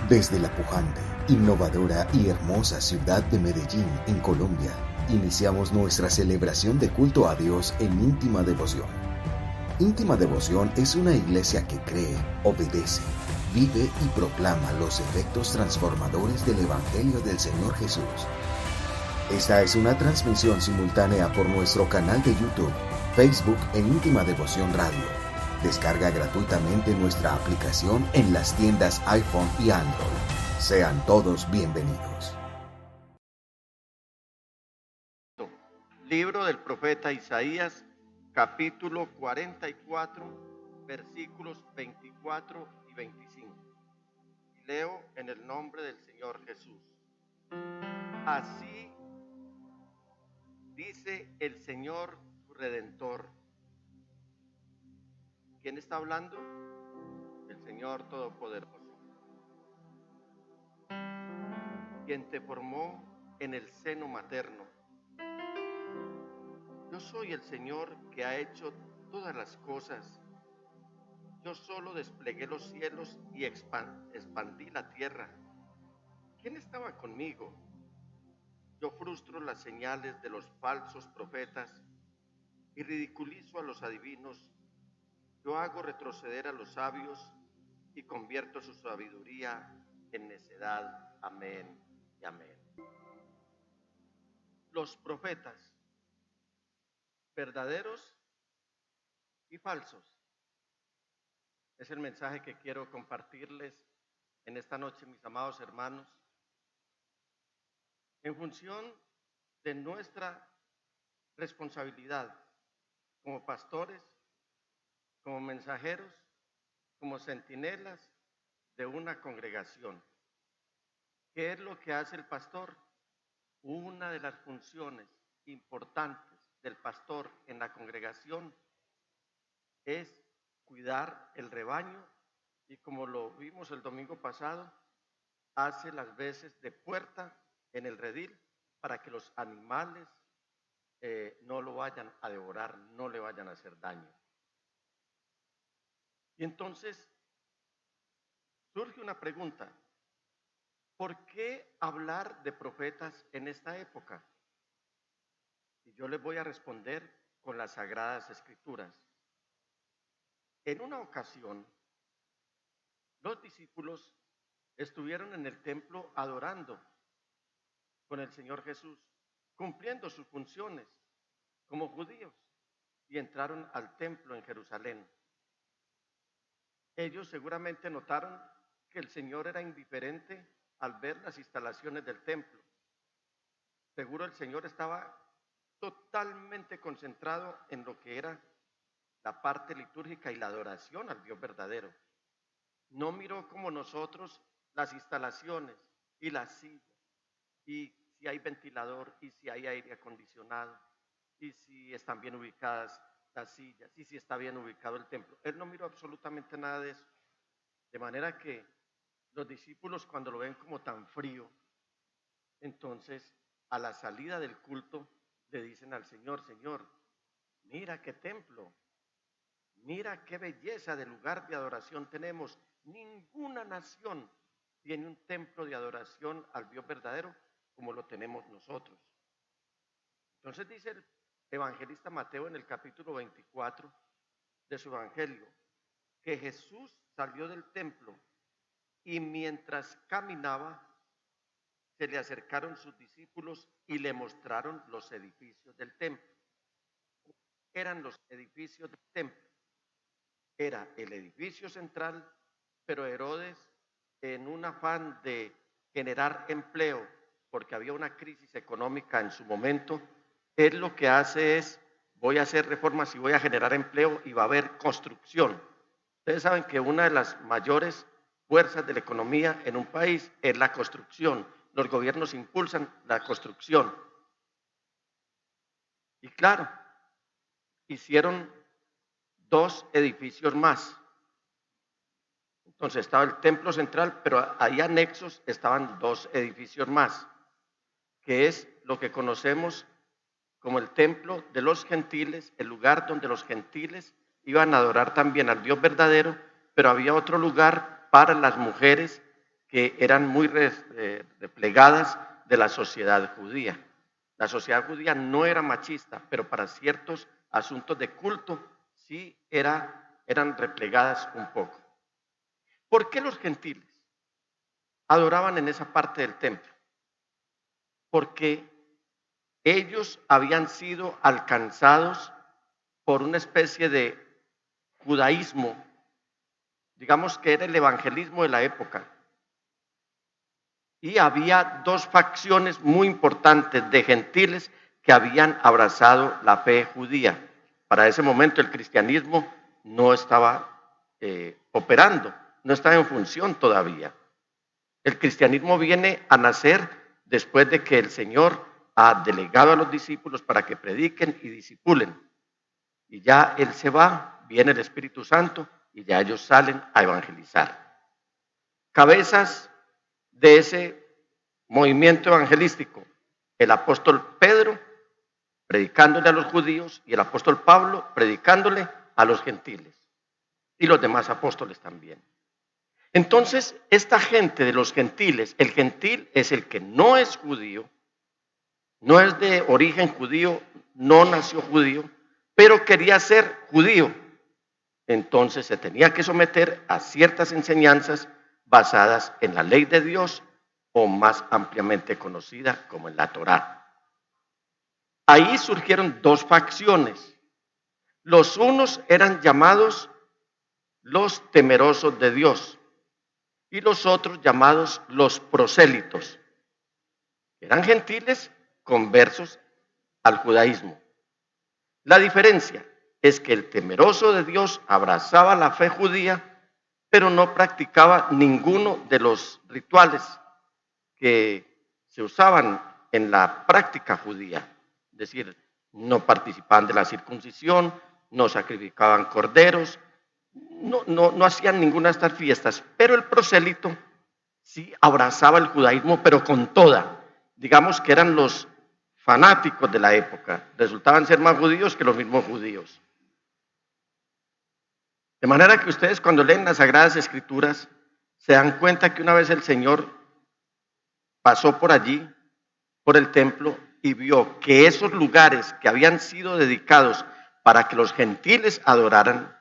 Desde la pujante, innovadora y hermosa ciudad de Medellín, en Colombia, iniciamos nuestra celebración de culto a Dios en íntima devoción. Íntima Devoción es una iglesia que cree, obedece, vive y proclama los efectos transformadores del Evangelio del Señor Jesús. Esta es una transmisión simultánea por nuestro canal de YouTube, Facebook e Íntima Devoción Radio. Descarga gratuitamente nuestra aplicación en las tiendas iPhone y Android. Sean todos bienvenidos. Libro del profeta Isaías, capítulo 44, versículos 24 y 25. Y leo en el nombre del Señor Jesús. Así dice el Señor tu Redentor. ¿Quién está hablando? El Señor Todopoderoso, quien te formó en el seno materno. Yo soy el Señor que ha hecho todas las cosas. Yo solo desplegué los cielos y expandí la tierra. ¿Quién estaba conmigo? Yo frustro las señales de los falsos profetas y ridiculizo a los adivinos. Yo hago retroceder a los sabios y convierto su sabiduría en necedad. Amén y amén. Los profetas, verdaderos y falsos, es el mensaje que quiero compartirles en esta noche, mis amados hermanos, en función de nuestra responsabilidad como pastores, como mensajeros, como centinelas de una congregación. ¿Qué es lo que hace el pastor? Una de las funciones importantes del pastor en la congregación es cuidar el rebaño y, como lo vimos el domingo pasado, hace las veces de puerta en el redil para que los animales no lo vayan a devorar, no le vayan a hacer daño. Y entonces surge una pregunta: ¿por qué hablar de profetas en esta época? Y yo les voy a responder con las Sagradas Escrituras. En una ocasión, los discípulos estuvieron en el templo adorando con el Señor Jesús, cumpliendo sus funciones como judíos, y entraron al templo en Jerusalén. Ellos seguramente notaron que el Señor era indiferente al ver las instalaciones del templo. Seguro el Señor estaba totalmente concentrado en lo que era la parte litúrgica y la adoración al Dios verdadero. No miró como nosotros las instalaciones y las sillas, y si hay ventilador, y si hay aire acondicionado, y si están bien ubicadas las sillas, y si está bien ubicado el templo. Él no miró absolutamente nada de eso. De manera que los discípulos, cuando lo ven como tan frío, entonces a la salida del culto le dicen al Señor: Señor, mira qué templo, mira qué belleza de lugar de adoración tenemos. Ninguna nación tiene un templo de adoración al Dios verdadero como lo tenemos nosotros. Entonces dice el evangelista Mateo en el capítulo 24 de su evangelio que Jesús salió del templo y mientras caminaba se le acercaron sus discípulos y le mostraron los edificios del templo. Eran los edificios del templo. Era el edificio central, pero Herodes, en un afán de generar empleo, porque había una crisis económica en su momento, él lo que hace es: voy a hacer reformas y voy a generar empleo y va a haber construcción. Ustedes saben que una de las mayores fuerzas de la economía en un país es la construcción. Los gobiernos impulsan la construcción. Y claro, hicieron 2 edificios más. Entonces estaba el templo central, pero ahí anexos estaban 2 edificios más, que es lo que conocemos como el templo de los gentiles, el lugar donde los gentiles iban a adorar también al Dios verdadero, pero había otro lugar para las mujeres que eran muy replegadas de la sociedad judía. La sociedad judía no era machista, pero para ciertos asuntos de culto sí eran replegadas un poco. ¿Por qué los gentiles adoraban en esa parte del templo? Porque ellos habían sido alcanzados por una especie de judaísmo, digamos que era el evangelismo de la época. Y había dos facciones muy importantes de gentiles que habían abrazado la fe judía. Para ese momento el cristianismo no estaba operando, no estaba en función todavía. El cristianismo viene a nacer después de que el Señor ha delegado a los discípulos para que prediquen y discipulen. Y ya Él se va, viene el Espíritu Santo y ya ellos salen a evangelizar. Cabezas de ese movimiento evangelístico, el apóstol Pedro predicándole a los judíos y el apóstol Pablo predicándole a los gentiles y los demás apóstoles también. Entonces, esta gente de los gentiles, el gentil es el que no es judío, no es de origen judío, no nació judío, pero quería ser judío. Entonces se tenía que someter a ciertas enseñanzas basadas en la ley de Dios o más ampliamente conocida como en la Torá. Ahí surgieron dos facciones. Los unos eran llamados los temerosos de Dios y los otros llamados los prosélitos. Eran gentiles conversos al judaísmo. La diferencia es que el temeroso de Dios abrazaba la fe judía, pero no practicaba ninguno de los rituales que se usaban en la práctica judía. Es decir, no participaban de la circuncisión, no sacrificaban corderos, no hacían ninguna de estas fiestas, pero el prosélito sí abrazaba el judaísmo, pero con toda. Digamos que eran los fanáticos de la época, resultaban ser más judíos que los mismos judíos. De manera que ustedes cuando leen las Sagradas Escrituras se dan cuenta que una vez el Señor pasó por allí, por el templo, y vio que esos lugares que habían sido dedicados para que los gentiles adoraran,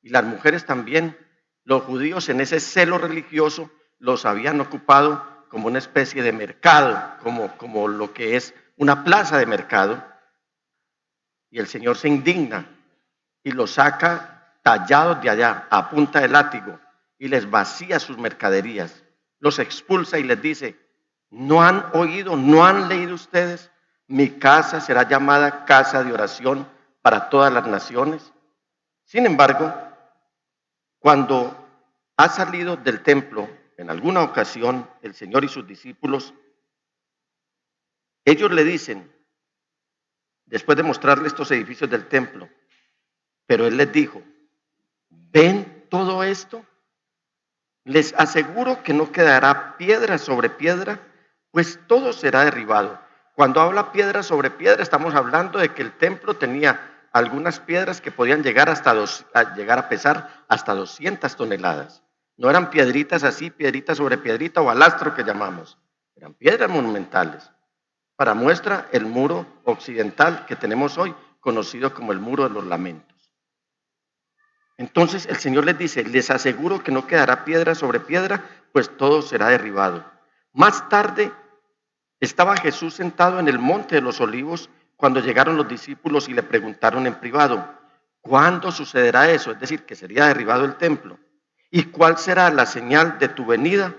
y las mujeres también, los judíos en ese celo religioso los habían ocupado como una especie de mercado, como lo que es una plaza de mercado, y el Señor se indigna y los saca tallados de allá a punta de látigo y les vacía sus mercaderías, los expulsa y les dice: ¿no han oído, no han leído ustedes? Mi casa será llamada casa de oración para todas las naciones. Sin embargo, cuando ha salido del templo, en alguna ocasión, el Señor y sus discípulos, ellos le dicen, después de mostrarle estos edificios del templo, pero Él les dijo: ¿ven todo esto? Les aseguro que no quedará piedra sobre piedra, pues todo será derribado. Cuando habla piedra sobre piedra, estamos hablando de que el templo tenía algunas piedras que podían llegar a pesar hasta 200 toneladas. No eran piedritas así, piedrita sobre piedrita o alastro que llamamos. Eran piedras monumentales. Para muestra, el muro occidental que tenemos hoy, conocido como el Muro de los Lamentos. Entonces el Señor les dice: les aseguro que no quedará piedra sobre piedra, pues todo será derribado. Más tarde estaba Jesús sentado en el monte de los Olivos cuando llegaron los discípulos y le preguntaron en privado: ¿cuándo sucederá eso? Es decir, que sería derribado el templo. ¿Y cuál será la señal de tu venida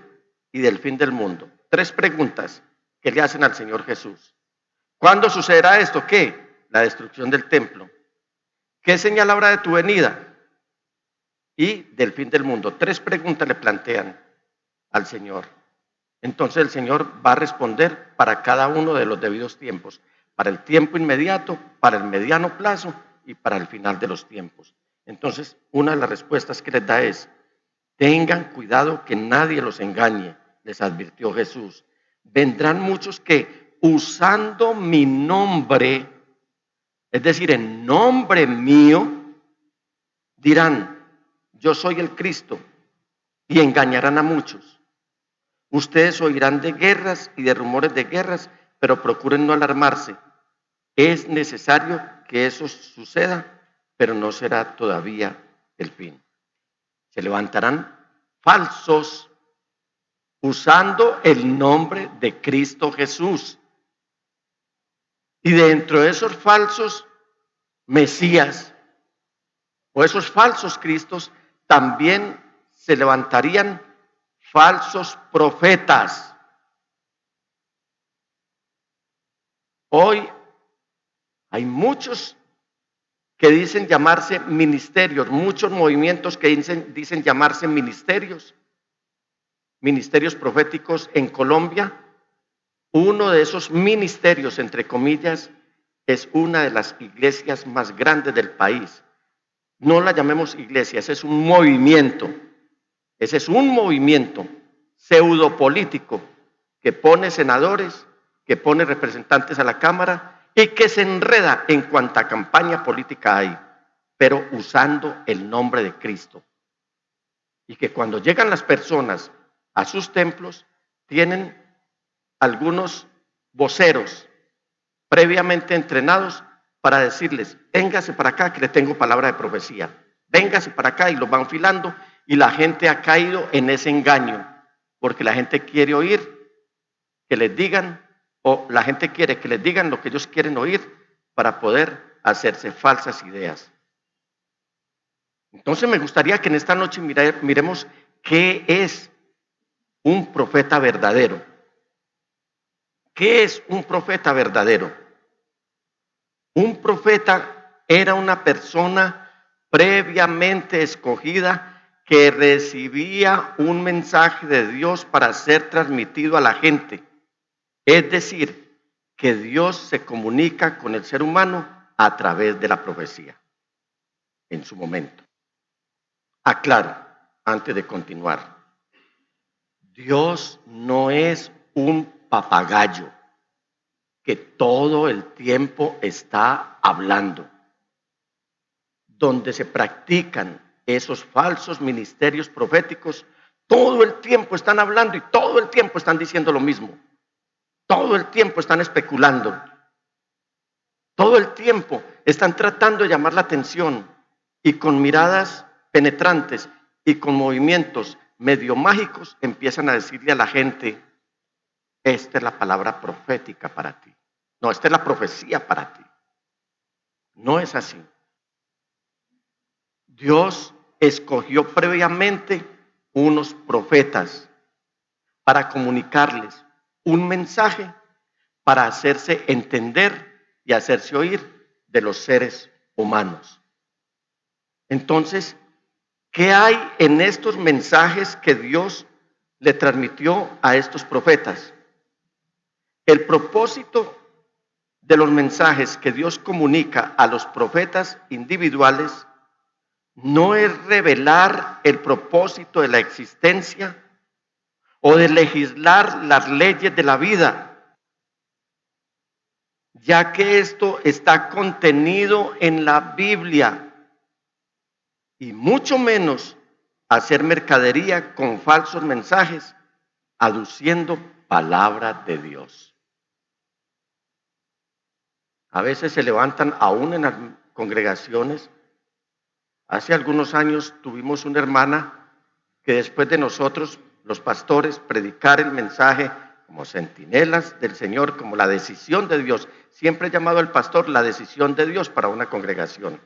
y del fin del mundo? 3 preguntas que le hacen al Señor Jesús. ¿Cuándo sucederá esto? ¿Qué? La destrucción del templo. ¿Qué señal habrá de tu venida y del fin del mundo? 3 preguntas le plantean al Señor. Entonces el Señor va a responder para cada uno de los debidos tiempos, para el tiempo inmediato, para el mediano plazo y para el final de los tiempos. Entonces, una de las respuestas que les da es: tengan cuidado que nadie los engañe, les advirtió Jesús. Vendrán muchos que, usando mi nombre, es decir, en nombre mío, dirán: yo soy el Cristo, y engañarán a muchos. Ustedes oirán de guerras y de rumores de guerras, pero procuren no alarmarse. Es necesario que eso suceda, pero no será todavía el fin. Se levantarán falsos usando el nombre de Cristo Jesús. Y dentro de esos falsos Mesías o esos falsos Cristos, también se levantarían falsos profetas. Hoy hay muchos que dicen llamarse ministerios, muchos movimientos que dicen llamarse ministerios proféticos en Colombia. Uno de esos ministerios, entre comillas, es una de las iglesias más grandes del país. No la llamemos iglesia, ese es un movimiento pseudopolítico que pone senadores, que pone representantes a la Cámara y que se enreda en cuanta campaña política hay, pero usando el nombre de Cristo. Y que cuando llegan las personas a sus templos, tienen algunos voceros previamente entrenados para decirles: véngase para acá que le tengo palabra de profecía, véngase para acá, y los van filando, y la gente ha caído en ese engaño, porque la gente quiere oír que les digan, o la gente quiere que les digan lo que ellos quieren oír para poder hacerse falsas ideas. Entonces me gustaría que en esta noche miremos qué es un profeta verdadero. ¿Qué es un profeta verdadero? Un profeta era una persona previamente escogida que recibía un mensaje de Dios para ser transmitido a la gente. Es decir, que Dios se comunica con el ser humano a través de la profecía en su momento. Aclaro, antes de continuar, Dios no es un papagayo que todo el tiempo está hablando. Donde se practican esos falsos ministerios proféticos, todo el tiempo están hablando y todo el tiempo están diciendo lo mismo. Todo el tiempo están especulando. Todo el tiempo están tratando de llamar la atención, y con miradas penetrantes y con movimientos medio mágicos empiezan a decirle a la gente: esta es la palabra profética para ti. No, esta es la profecía para ti. No es así. Dios escogió previamente unos profetas para comunicarles un mensaje, para hacerse entender y hacerse oír de los seres humanos. Entonces, ¿qué hay en estos mensajes que Dios le transmitió a estos profetas? El propósito de los mensajes que Dios comunica a los profetas individuales no es revelar el propósito de la existencia o de legislar las leyes de la vida, ya que esto está contenido en la Biblia, y mucho menos hacer mercadería con falsos mensajes, aduciendo palabra de Dios. A veces se levantan aún en las congregaciones. Hace algunos años tuvimos una hermana que, después de nosotros, los pastores, predicar el mensaje como centinelas del Señor, como la decisión de Dios, siempre he llamado al pastor la decisión de Dios para una congregación.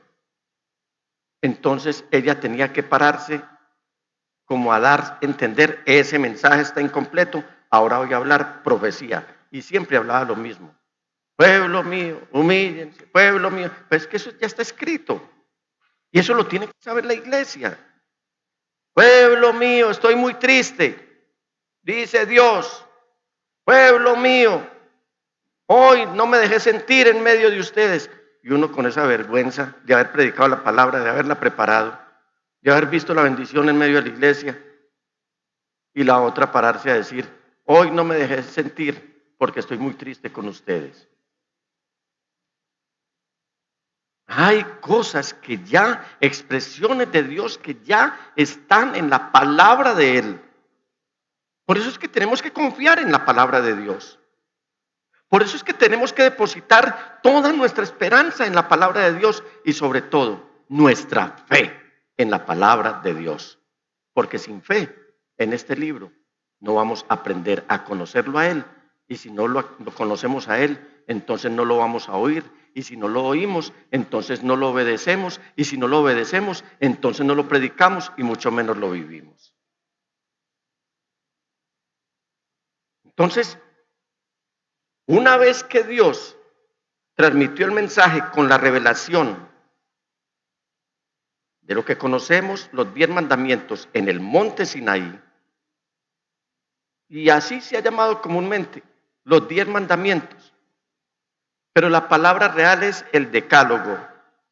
Entonces ella tenía que pararse como a dar a entender: ese mensaje está incompleto, ahora voy a hablar profecía. Y siempre hablaba lo mismo: pueblo mío, humíllense, pueblo mío. Pues que eso ya está escrito. Y eso lo tiene que saber la iglesia. Pueblo mío, estoy muy triste, dice Dios. Pueblo mío, hoy no me dejé sentir en medio de ustedes. Y uno con esa vergüenza de haber predicado la palabra, de haberla preparado, de haber visto la bendición en medio de la iglesia, y la otra pararse a decir: hoy no me dejé sentir porque estoy muy triste con ustedes. Hay cosas que ya, expresiones de Dios que ya están en la palabra de Él. Por eso es que tenemos que confiar en la palabra de Dios. Por eso es que tenemos que depositar toda nuestra esperanza en la palabra de Dios y sobre todo nuestra fe en la palabra de Dios. Porque sin fe en este libro no vamos a aprender a conocerlo a Él. Y si no lo conocemos a Él, entonces no lo vamos a oír. Y si no lo oímos, entonces no lo obedecemos. Y si no lo obedecemos, entonces no lo predicamos y mucho menos lo vivimos. Entonces, una vez que Dios transmitió el mensaje con la revelación de lo que conocemos, los 10 mandamientos en el monte Sinaí, y así se ha llamado comúnmente, los 10 mandamientos, pero la palabra real es el decálogo,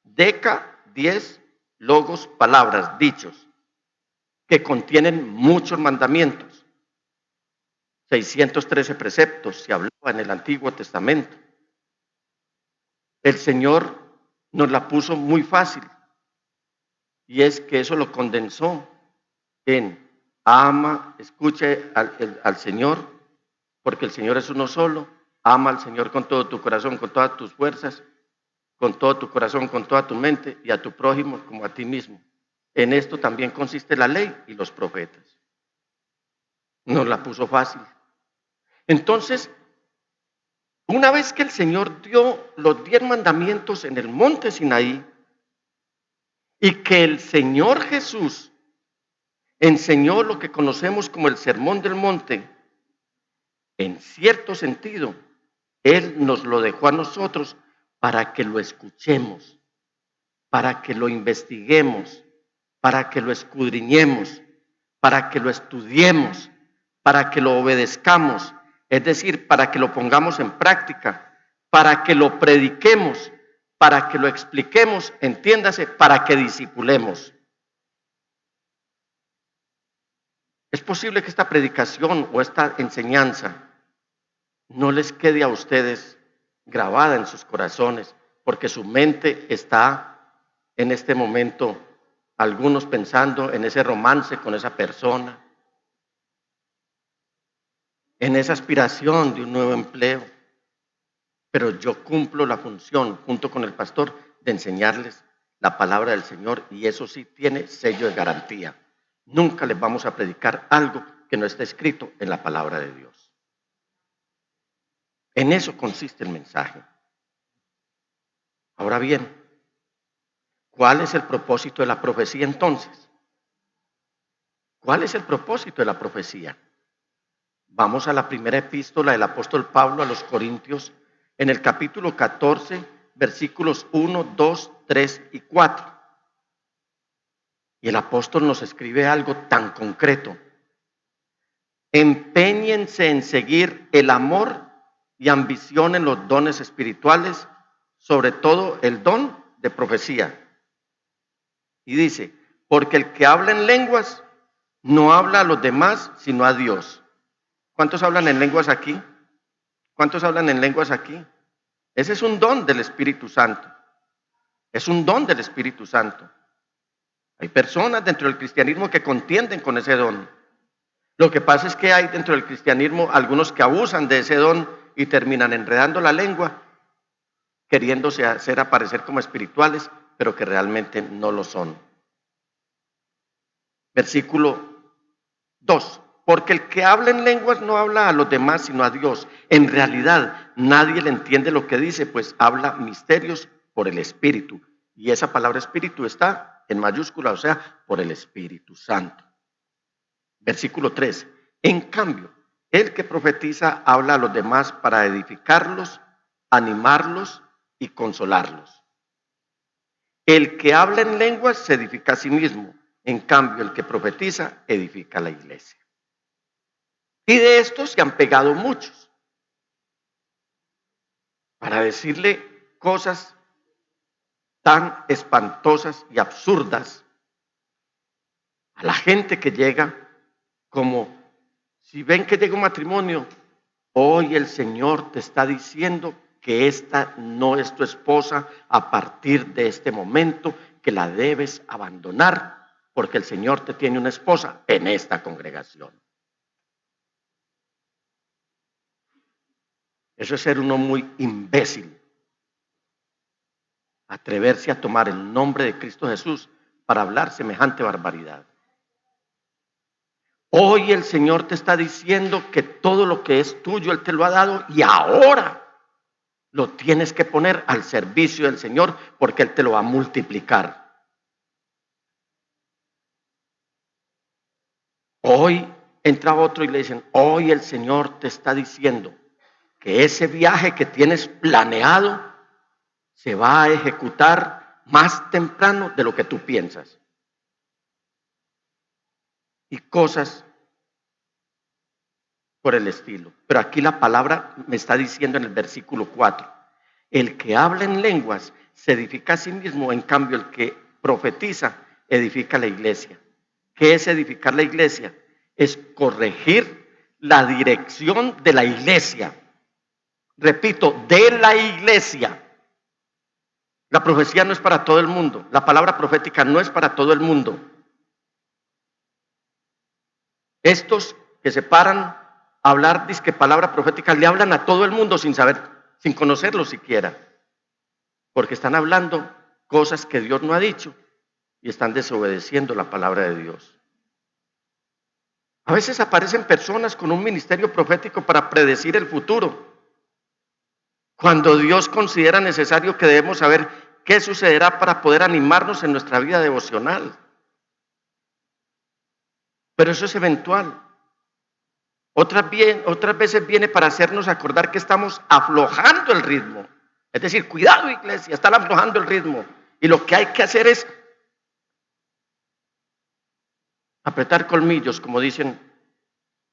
deca, 10, logos, palabras, dichos, que contienen muchos mandamientos, 613 preceptos, se hablaba en el Antiguo Testamento. El Señor nos la puso muy fácil, y es que eso lo condensó en ama, escuche al Señor, porque el Señor es uno solo, ama al Señor con todo tu corazón, con todas tus fuerzas, con todo tu corazón, con toda tu mente, y a tu prójimo como a ti mismo. En esto también consiste la ley y los profetas. Nos la puso fácil. Entonces, una vez que el Señor dio los 10 mandamientos en el monte Sinaí, y que el Señor Jesús enseñó lo que conocemos como el Sermón del Monte, en cierto sentido, Él nos lo dejó a nosotros para que lo escuchemos, para que lo investiguemos, para que lo escudriñemos, para que lo estudiemos, para que lo obedezcamos, es decir, para que lo pongamos en práctica, para que lo prediquemos, para que lo expliquemos, entiéndase, para que discipulemos. Es posible que esta predicación o esta enseñanza no les quede a ustedes grabada en sus corazones, porque su mente está en este momento, algunos pensando en ese romance con esa persona, en esa aspiración de un nuevo empleo. Pero yo cumplo la función, junto con el pastor, de enseñarles la palabra del Señor, y eso sí tiene sello de garantía. Nunca les vamos a predicar algo que no esté escrito en la palabra de Dios. En eso consiste el mensaje. Ahora bien, ¿cuál es el propósito de la profecía entonces? ¿Cuál es el propósito de la profecía? Vamos a la primera epístola del apóstol Pablo a los Corintios, en el capítulo 14, versículos 1, 2, 3 y 4. Y el apóstol nos escribe algo tan concreto. Empeñense en seguir el amor y ambicionen los dones espirituales, sobre todo el don de profecía. Y dice, porque el que habla en lenguas no habla a los demás, sino a Dios. ¿Cuántos hablan en lenguas aquí? ¿Cuántos hablan en lenguas aquí? Ese es un don del Espíritu Santo. Es un don del Espíritu Santo. Hay personas dentro del cristianismo que contienden con ese don. Lo que pasa es que hay dentro del cristianismo algunos que abusan de ese don y terminan enredando la lengua, queriéndose hacer aparecer como espirituales, pero que realmente no lo son. Versículo 2. Porque el que habla en lenguas no habla a los demás, sino a Dios. En realidad, nadie le entiende lo que dice, pues habla misterios por el Espíritu. Y esa palabra Espíritu está en mayúscula, o sea, por el Espíritu Santo. Versículo 3. En cambio, el que profetiza habla a los demás para edificarlos, animarlos y consolarlos. El que habla en lenguas se edifica a sí mismo. En cambio, el que profetiza edifica a la iglesia. Y de estos se han pegado muchos para decirle cosas tan espantosas y absurdas a la gente que llega, como si ven que llega un matrimonio, hoy el Señor te está diciendo que esta no es tu esposa a partir de este momento, que la debes abandonar porque el Señor te tiene una esposa en esta congregación. Eso es ser uno muy imbécil. Atreverse a tomar el nombre de Cristo Jesús para hablar semejante barbaridad. Hoy el Señor te está diciendo que todo lo que es tuyo Él te lo ha dado y ahora lo tienes que poner al servicio del Señor porque Él te lo va a multiplicar. Hoy entra otro y le dicen, hoy el Señor te está diciendo que ese viaje que tienes planeado se va a ejecutar más temprano de lo que tú piensas. Y cosas por el estilo. Pero aquí la palabra me está diciendo en el versículo 4, el que habla en lenguas se edifica a sí mismo, en cambio el que profetiza edifica la iglesia. ¿Qué es edificar la iglesia? Es corregir la dirección de la iglesia. Repito, de la iglesia. La profecía no es para todo el mundo. La palabra profética no es para todo el mundo. Estos que se paran a hablar, dizque palabra profética, le hablan a todo el mundo sin saber, sin conocerlo siquiera. Porque están hablando cosas que Dios no ha dicho y están desobedeciendo la palabra de Dios. A veces aparecen personas con un ministerio profético para predecir el futuro, cuando Dios considera necesario que debemos saber qué sucederá para poder animarnos en nuestra vida devocional. Pero eso es eventual. Otras veces viene para hacernos acordar que estamos aflojando el ritmo. Es decir, cuidado iglesia, están aflojando el ritmo. Y lo que hay que hacer es apretar colmillos, como dicen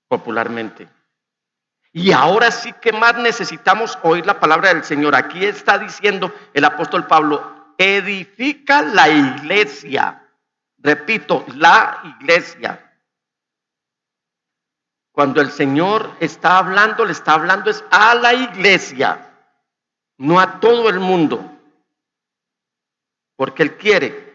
popularmente. Y ahora sí que más necesitamos oír la palabra del Señor. Aquí está diciendo el apóstol Pablo, edifica la iglesia. Repito, la iglesia. Cuando el Señor está hablando, le está hablando es a la iglesia, no a todo el mundo. Porque Él quiere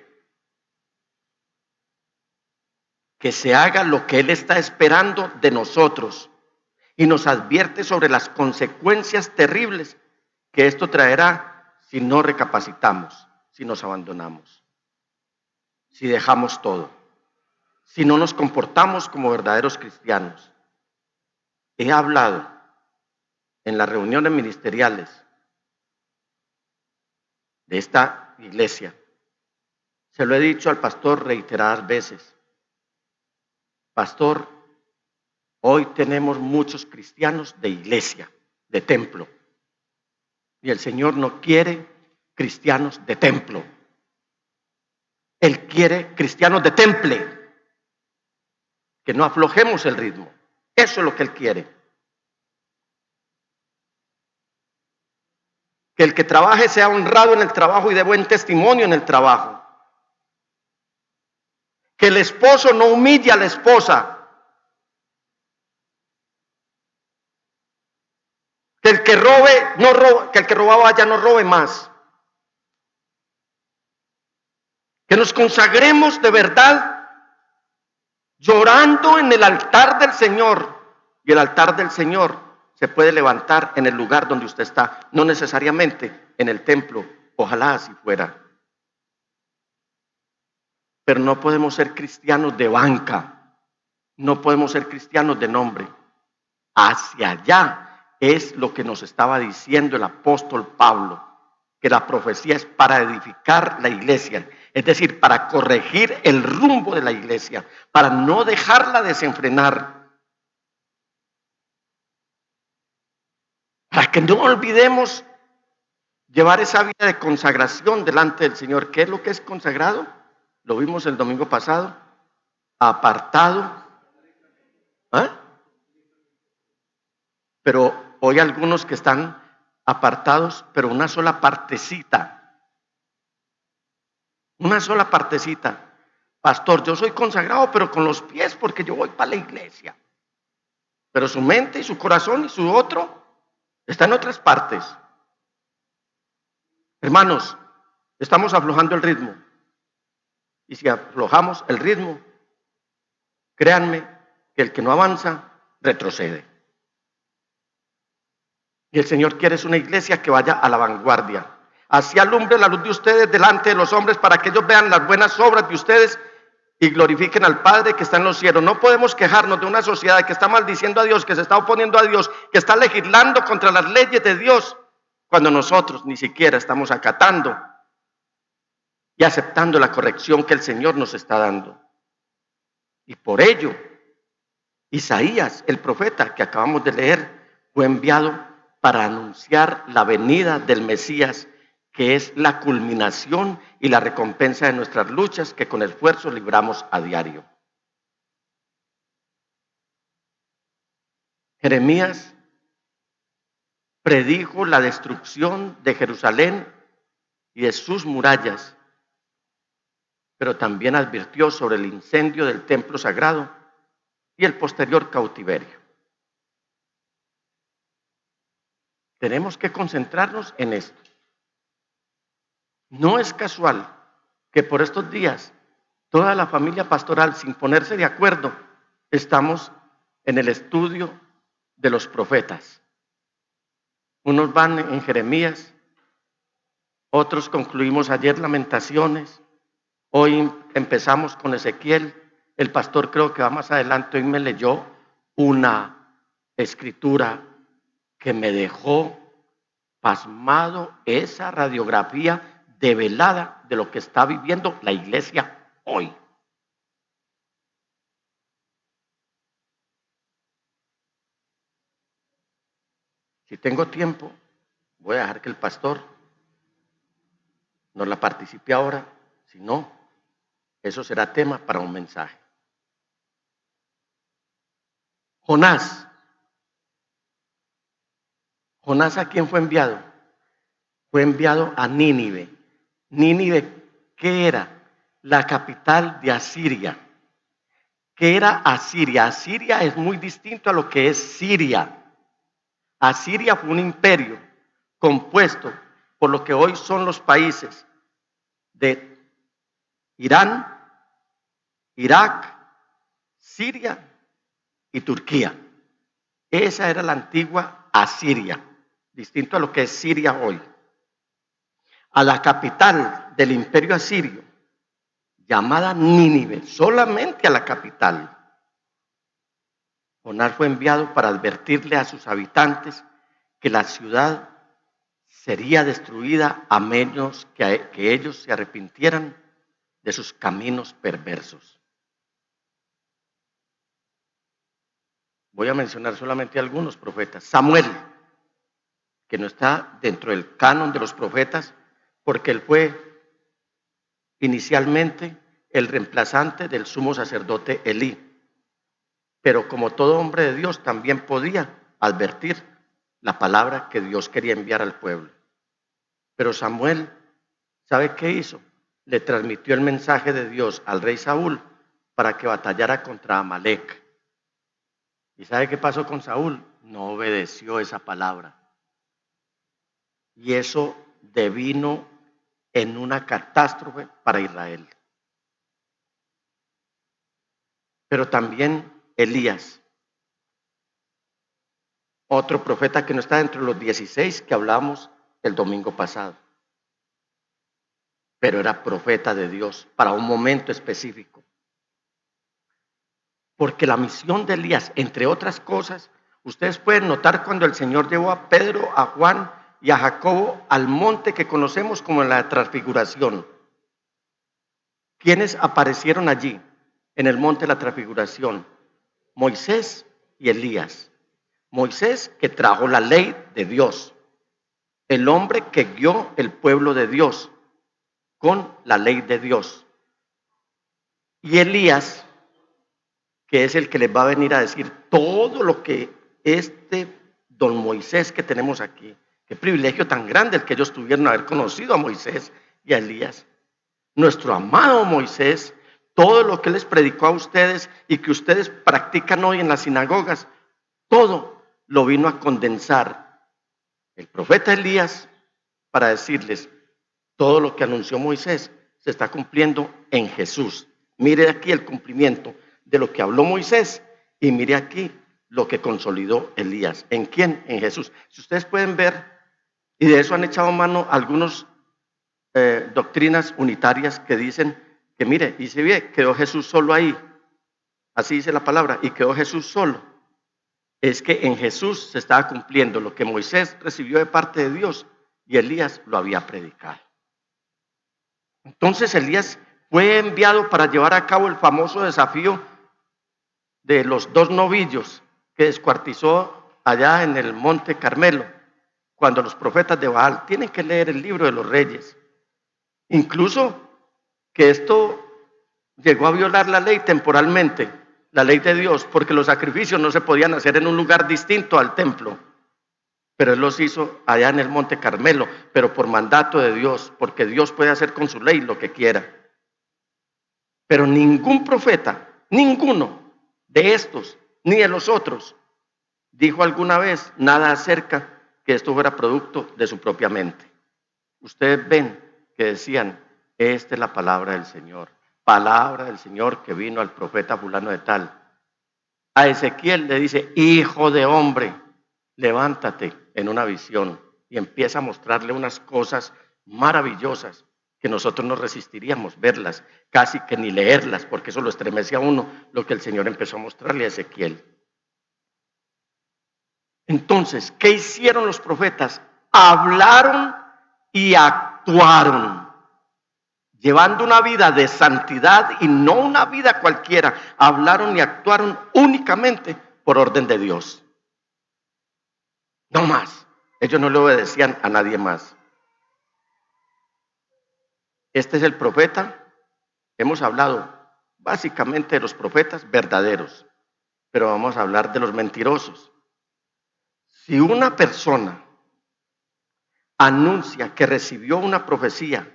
que se haga lo que Él está esperando de nosotros. Y nos advierte sobre las consecuencias terribles que esto traerá si no recapacitamos, si nos abandonamos, si dejamos todo, si no nos comportamos como verdaderos cristianos. He hablado en las reuniones ministeriales de esta iglesia. Se lo he dicho al pastor reiteradas veces. Pastor, hoy tenemos muchos cristianos de iglesia, de templo. Y el Señor no quiere cristianos de templo. Él quiere cristianos de temple. Que no aflojemos el ritmo. Eso es lo que Él quiere. Que el que trabaje sea honrado en el trabajo y de buen testimonio en el trabajo. Que el esposo no humille a la esposa. Que el que robe, no robe, que el que robaba ya no robe más. Que nos consagremos de verdad llorando en el altar del Señor. Y el altar del Señor se puede levantar en el lugar donde usted está, no necesariamente en el templo, ojalá así fuera. Pero no podemos ser cristianos de banca, no podemos ser cristianos de nombre. Hacia allá es lo que nos estaba diciendo el apóstol Pablo, que la profecía es para edificar la iglesia, es decir, para corregir el rumbo de la iglesia, para no dejarla desenfrenar, para que no olvidemos llevar esa vida de consagración delante del Señor. ¿Qué es lo que es consagrado? Lo vimos el domingo pasado, apartado. Pero hoy algunos que están apartados, pero una sola partecita. Una sola partecita. Pastor, yo soy consagrado, pero con los pies, porque yo voy para la iglesia. Pero su mente y su corazón y su otro está en otras partes. Hermanos, estamos aflojando el ritmo. Y si aflojamos el ritmo, créanme que el que no avanza, retrocede. Y el Señor quiere es una iglesia que vaya a la vanguardia. Así alumbre la luz de ustedes delante de los hombres para que ellos vean las buenas obras de ustedes y glorifiquen al Padre que está en los cielos. No podemos quejarnos de una sociedad que está maldiciendo a Dios, que se está oponiendo a Dios, que está legislando contra las leyes de Dios, cuando nosotros ni siquiera estamos acatando y aceptando la corrección que el Señor nos está dando. Y por ello, Isaías, el profeta que acabamos de leer, fue enviado para anunciar la venida del Mesías, que es la culminación y la recompensa de nuestras luchas que con esfuerzo libramos a diario. Jeremías predijo la destrucción de Jerusalén y de sus murallas, pero también advirtió sobre el incendio del templo sagrado y el posterior cautiverio. Tenemos que concentrarnos en esto. No es casual que por estos días toda la familia pastoral, sin ponerse de acuerdo, estamos en el estudio de los profetas. Unos van en Jeremías, otros concluimos ayer Lamentaciones, hoy empezamos con Ezequiel. El pastor creo que va más adelante, hoy me leyó una escritura que me dejó pasmado, esa radiografía develada de lo que está viviendo la iglesia hoy. Si tengo tiempo, voy a dejar que el pastor nos la participe ahora, si no, eso será tema para un mensaje. Jonás, ¿a quién fue enviado? Fue enviado a Nínive. Nínive, ¿qué era? La capital de Asiria. ¿Qué era Asiria? Asiria es muy distinto a lo que es Siria. Asiria fue un imperio compuesto por lo que hoy son los países de Irán, Irak, Siria y Turquía. Esa era la antigua Asiria, distinto a lo que es Siria hoy. A la capital del imperio asirio, llamada Nínive, solamente a la capital, Jonás fue enviado para advertirle a sus habitantes que la ciudad sería destruida a menos que ellos se arrepintieran de sus caminos perversos. Voy a mencionar solamente algunos profetas. Samuel, que no está dentro del canon de los profetas, porque él fue inicialmente el reemplazante del sumo sacerdote Elí. Pero como todo hombre de Dios también podía advertir la palabra que Dios quería enviar al pueblo. Pero Samuel, ¿sabe qué hizo? Le transmitió el mensaje de Dios al rey Saúl para que batallara contra Amalek. ¿Y sabe qué pasó con Saúl? No obedeció esa palabra. Y eso devino en una catástrofe para Israel. Pero también Elías, otro profeta que no está dentro de los 16 que hablamos el domingo pasado, pero era profeta de Dios para un momento específico. Porque la misión de Elías, entre otras cosas, ustedes pueden notar cuando el Señor llevó a Pedro, a Juan y a Jacobo al monte que conocemos como la Transfiguración. ¿Quiénes aparecieron allí en el monte de la Transfiguración? Moisés y Elías. Moisés, que trajo la ley de Dios, el hombre que guió el pueblo de Dios con la ley de Dios. Y Elías, que es el que les va a venir a decir todo lo que este don Moisés que tenemos aquí, qué privilegio tan grande el que ellos tuvieron haber conocido a Moisés y a Elías. Nuestro amado Moisés, todo lo que les predicó a ustedes y que ustedes practican hoy en las sinagogas, todo lo vino a condensar el profeta Elías para decirles todo lo que anunció Moisés se está cumpliendo en Jesús. Mire aquí el cumplimiento de lo que habló Moisés y mire aquí lo que consolidó Elías. ¿En quién? En Jesús. Si ustedes pueden ver, y de eso han echado mano algunos doctrinas unitarias que dicen que mire, y si ve, quedó Jesús solo ahí. Así dice la palabra, y quedó Jesús solo. Es que en Jesús se estaba cumpliendo lo que Moisés recibió de parte de Dios y Elías lo había predicado. Entonces Elías fue enviado para llevar a cabo el famoso desafío de los 2 novillos que descuartizó allá en el Monte Carmelo, cuando los profetas de Baal. Tienen que leer el libro de los Reyes. Incluso que esto llegó a violar la ley temporalmente, la ley de Dios, porque los sacrificios no se podían hacer en un lugar distinto al templo. Pero él los hizo allá en el Monte Carmelo, pero por mandato de Dios, porque Dios puede hacer con su ley lo que quiera. Pero ningún profeta, ninguno de estos, ni de los otros, dijo alguna vez nada acerca que esto fuera producto de su propia mente. Ustedes ven que decían, esta es la palabra del Señor que vino al profeta fulano de tal. A Ezequiel le dice, hijo de hombre, levántate en una visión, y empieza a mostrarle unas cosas maravillosas que nosotros no resistiríamos verlas, casi que ni leerlas, porque eso lo estremece a uno, lo que el Señor empezó a mostrarle a Ezequiel. Entonces, ¿qué hicieron los profetas? Hablaron y actuaron, llevando una vida de santidad y no una vida cualquiera. Hablaron y actuaron únicamente por orden de Dios. No más. Ellos no le obedecían a nadie más. Este es el profeta. Hemos hablado básicamente de los profetas verdaderos, pero vamos a hablar de los mentirosos. Si una persona anuncia que recibió una profecía,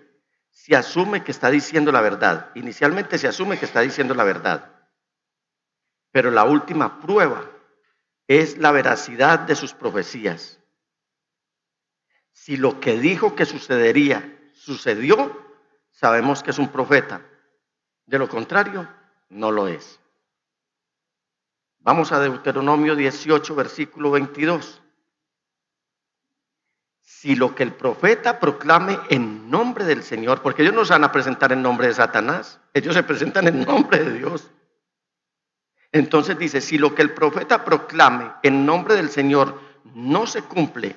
se asume que está diciendo la verdad. Inicialmente se asume que está diciendo la verdad. Pero la última prueba es la veracidad de sus profecías. Si lo que dijo que sucedería, sucedió, sabemos que es un profeta. De lo contrario, no lo es. Vamos a Deuteronomio 18, versículo 22. Si lo que el profeta proclame en nombre del Señor, porque ellos no se van a presentar en nombre de Satanás, ellos se presentan en nombre de Dios. Entonces dice, si lo que el profeta proclame en nombre del Señor no se cumple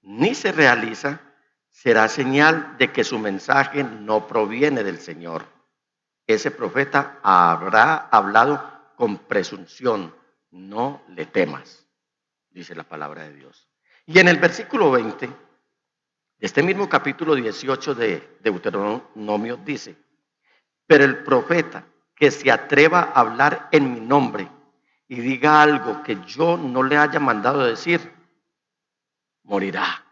ni se realiza, será señal de que su mensaje no proviene del Señor. Ese profeta habrá hablado con presunción, no le temas, dice la palabra de Dios. Y en el versículo 20, de este mismo capítulo 18 de Deuteronomio dice, pero el profeta que se atreva a hablar en mi nombre y diga algo que yo no le haya mandado decir, morirá.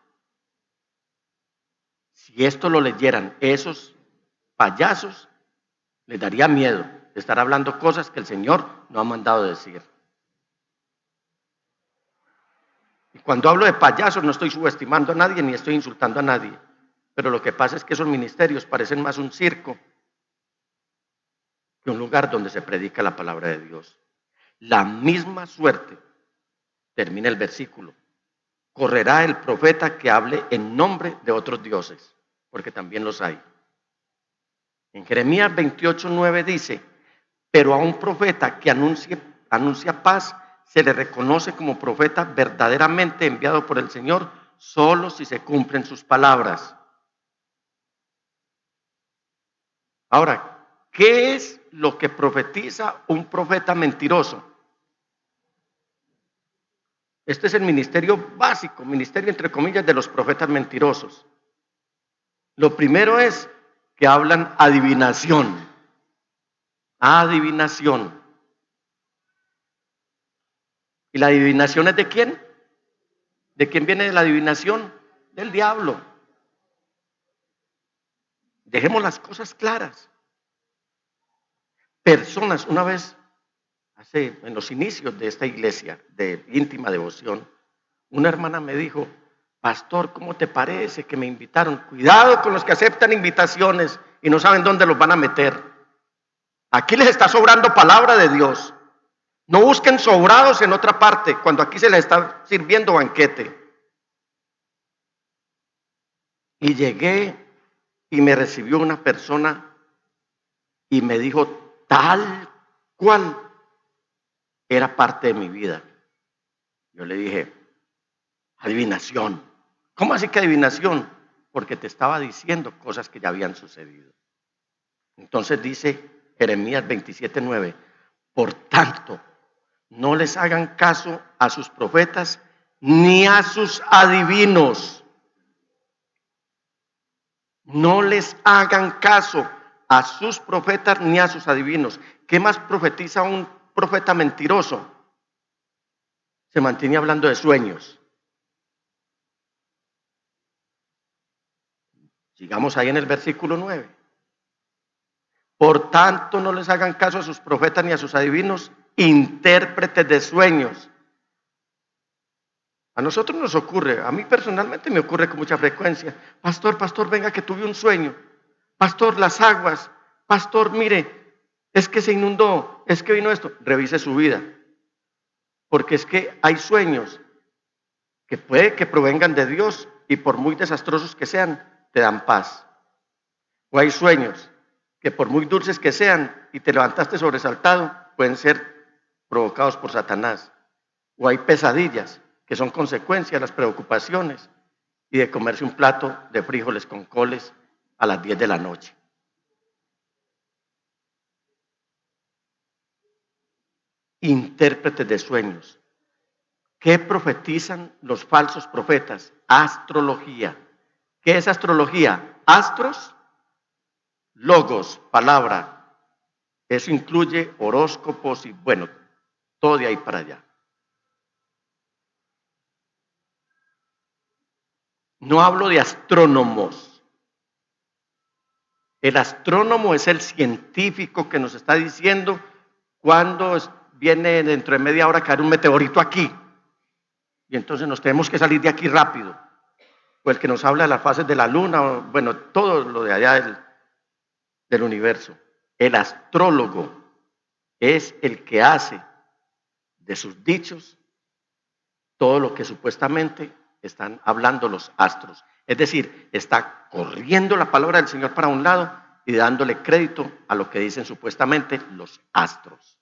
Si esto lo leyeran esos payasos, les daría miedo de estar hablando cosas que el Señor no ha mandado decir. Y cuando hablo de payasos no estoy subestimando a nadie ni estoy insultando a nadie, pero lo que pasa es que esos ministerios parecen más un circo que un lugar donde se predica la palabra de Dios. La misma suerte, termina el versículo, correrá el profeta que hable en nombre de otros dioses, porque también los hay. En Jeremías 28:9 dice, pero a un profeta que anuncia paz, se le reconoce como profeta verdaderamente enviado por el Señor, solo si se cumplen sus palabras. Ahora, ¿qué es lo que profetiza un profeta mentiroso? Este es el ministerio básico, ministerio entre comillas de los profetas mentirosos. Lo primero es que hablan adivinación. Adivinación. ¿Y la adivinación es de quién? ¿De quién viene la adivinación? Del diablo. Dejemos las cosas claras. Personas, una vez, en los inicios de esta iglesia de íntima devoción, una hermana me dijo, pastor, ¿cómo te parece que me invitaron? Cuidado con los que aceptan invitaciones y no saben dónde los van a meter. Aquí les está sobrando palabra de Dios. No busquen sobrados en otra parte, cuando aquí se les está sirviendo banquete. Y llegué y me recibió una persona y me dijo tal cual era parte de mi vida. Yo le dije, adivinación. ¿Cómo así que adivinación? Porque te estaba diciendo cosas que ya habían sucedido. Entonces dice Jeremías 27:9, por tanto, no les hagan caso a sus profetas ni a sus adivinos. No les hagan caso a sus profetas ni a sus adivinos. ¿Qué más profetiza un profeta mentiroso? Se mantiene hablando de sueños. Sigamos ahí en el versículo 9. Por tanto, no les hagan caso a sus profetas ni a sus adivinos, intérpretes de sueños. A nosotros nos ocurre, a mí personalmente me ocurre con mucha frecuencia. Pastor, venga que tuve un sueño. Pastor, las aguas. Pastor, mire, es que se inundó, es que vino esto. Revise su vida. Porque es que hay sueños que puede que provengan de Dios y por muy desastrosos que sean, te dan paz. O hay sueños que por muy dulces que sean y te levantaste sobresaltado, pueden ser provocados por Satanás. O hay pesadillas que son consecuencia de las preocupaciones y de comerse un plato de frijoles con coles a las 10 de la noche. Intérpretes de sueños. ¿Qué profetizan los falsos profetas? Astrología. ¿Qué es astrología? Astros, logos, palabra. Eso incluye horóscopos y bueno, todo de ahí para allá. No hablo de astrónomos. El astrónomo es el científico que nos está diciendo cuándo viene dentro de media hora a caer un meteorito aquí. Y entonces nos tenemos que salir de aquí rápido. O el que nos habla de las fases de la luna, o, bueno, todo lo de allá del universo. El astrólogo es el que hace de sus dichos todo lo que supuestamente están hablando los astros. Es decir, está corriendo la palabra del Señor para un lado y dándole crédito a lo que dicen supuestamente los astros.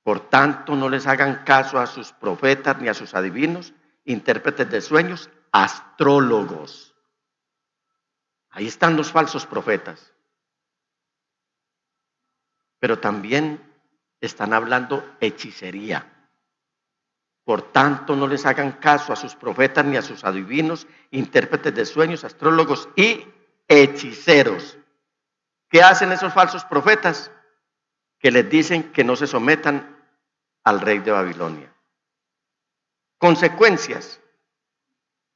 Por tanto, no les hagan caso a sus profetas ni a sus adivinos, intérpretes de sueños, astrólogos. Ahí están los falsos profetas. Pero también están hablando hechicería. Por tanto, no les hagan caso a sus profetas ni a sus adivinos, intérpretes de sueños, astrólogos y hechiceros. ¿Qué hacen esos falsos profetas? Que les dicen que no se sometan al rey de Babilonia. Consecuencias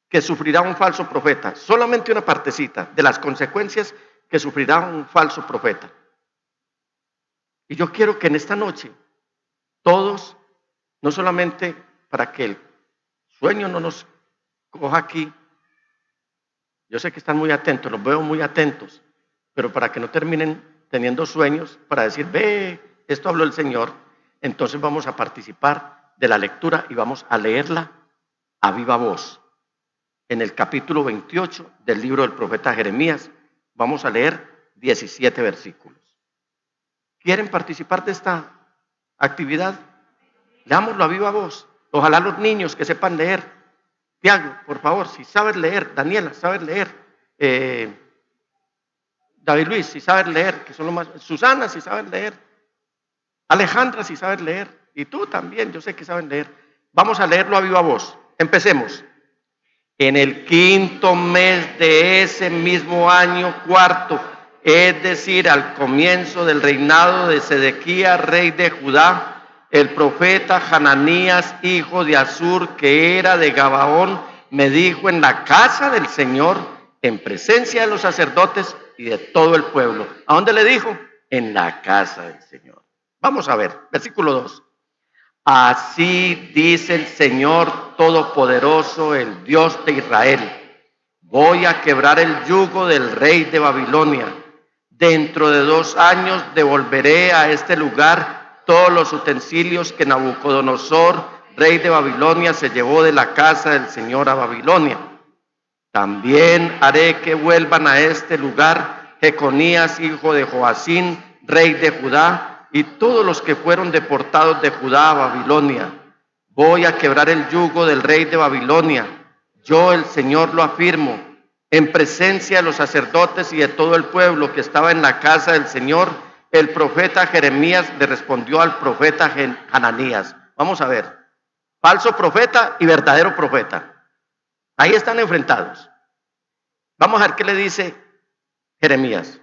que sufrirá un falso profeta. Solamente una partecita de las consecuencias que sufrirá un falso profeta. Y yo quiero que en esta noche todos, no solamente para que el sueño no nos coja aquí, yo sé que están muy atentos, los veo muy atentos, pero para que no terminen teniendo sueños para decir, ve, esto habló el Señor, entonces vamos a participar de la lectura y vamos a leerla a viva voz. En el capítulo 28 del libro del profeta Jeremías, vamos a leer 17 versículos. ¿Quieren participar de esta actividad? Leámoslo a viva voz. Ojalá los niños que sepan leer. Tiago, por favor, si sabes leer. Daniela, sabes leer. David Luis, si sabes leer, que son los más. Susana, si sabes leer. Alejandra, si sabes leer. Y tú también, yo sé que sabes leer. Vamos a leerlo a viva voz. Empecemos. En el 5º mes de ese mismo año cuarto, es decir, al comienzo del reinado de Sedequías, rey de Judá, el profeta Hananías, hijo de Azur, que era de Gabaón, me dijo en la casa del Señor, en presencia de los sacerdotes y de todo el pueblo. ¿A dónde le dijo? En la casa del Señor. Vamos a ver, versículo 2. Así dice el Señor Todopoderoso, el Dios de Israel. Voy a quebrar el yugo del rey de Babilonia. Dentro de 2 años devolveré a este lugar todos los utensilios que Nabucodonosor, rey de Babilonia, se llevó de la casa del Señor a Babilonia. También haré que vuelvan a este lugar Jeconías, hijo de Joacín, rey de Judá, y todos los que fueron deportados de Judá a Babilonia. Voy a quebrar el yugo del rey de Babilonia. Yo, el Señor, lo afirmo, en presencia de los sacerdotes y de todo el pueblo que estaba en la casa del Señor. El profeta Jeremías le respondió al profeta Hananías. Vamos a ver, falso profeta y verdadero profeta. Ahí están enfrentados. Vamos a ver qué le dice Jeremías.